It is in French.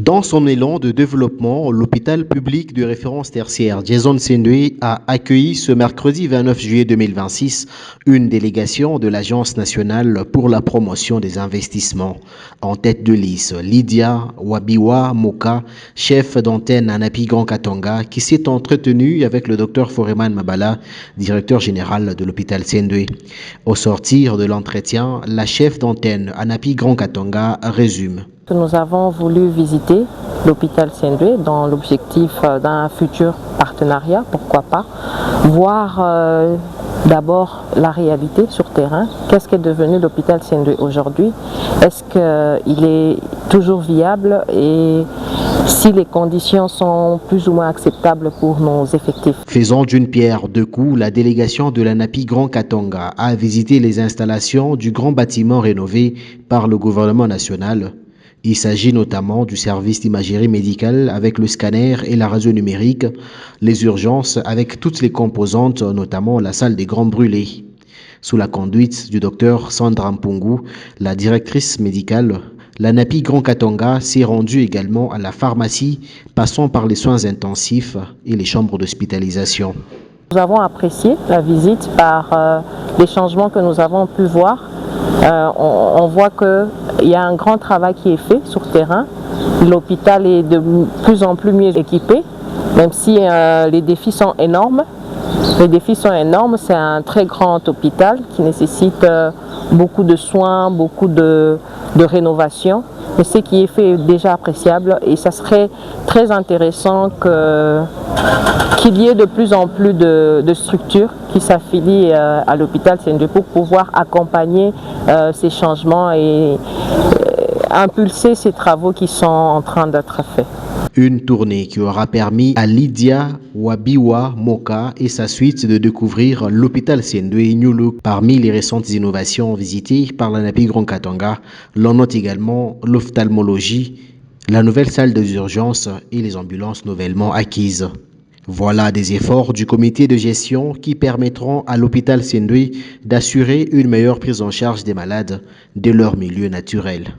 Dans son élan de développement, l'hôpital public de référence tertiaire Jason Sendwe a accueilli ce mercredi 29 juillet 2026 une délégation de l'Agence nationale pour la promotion des investissements. En tête de liste, Lydia Wabiwa Moka, chef d'antenne à Napi Grand Katanga, qui s'est entretenue avec le docteur Foreman Mabala, directeur général de l'hôpital Sendwe. Au sortir de l'entretien, la chef d'antenne à Napi Grand Katanga résume. Nous avons voulu visiter l'hôpital Sendwe dans l'objectif d'un futur partenariat, pourquoi pas, voir d'abord la réalité sur terrain. Qu'est-ce qu'est devenu l'hôpital Sendwe aujourd'hui? Est-ce qu'il est toujours viable et si les conditions sont plus ou moins acceptables pour nos effectifs? Faisant d'une pierre deux coups, la délégation de la Napi Grand Katanga a visité les installations du grand bâtiment rénové par le gouvernement national. Il s'agit notamment du service d'imagerie médicale avec le scanner et la radio numérique, les urgences avec toutes les composantes, notamment la salle des grands brûlés. Sous la conduite du docteur Sandra Mpungu, la directrice médicale, la Napi Grand Katanga s'est rendue également à la pharmacie, passant par les soins intensifs et les chambres d'hospitalisation. Nous avons apprécié la visite par les changements que nous avons pu voir. On voit qu'il y a un grand travail qui est fait sur terrain. L'hôpital est de plus en plus mieux équipé, même si les défis sont énormes. Les défis sont énormes, c'est un très grand hôpital qui nécessite beaucoup de soins, beaucoup de rénovation. Mais ce qui est fait est déjà appréciable et ça serait très intéressant qu'il y ait de plus en plus de structures qui s'affilient à l'hôpital Sendwe pour pouvoir accompagner ces changements et impulser ces travaux qui sont en train d'être faits. Une tournée qui aura permis à Lydia Wabiwa Moka et sa suite de découvrir l'hôpital Sendwe New Look. Parmi les récentes innovations visitées par la Napi Grand Katanga, l'on note également l'ophtalmologie, la nouvelle salle des urgences et les ambulances nouvellement acquises. Voilà des efforts du comité de gestion qui permettront à l'hôpital Sendwe d'assurer une meilleure prise en charge des malades de leur milieu naturel.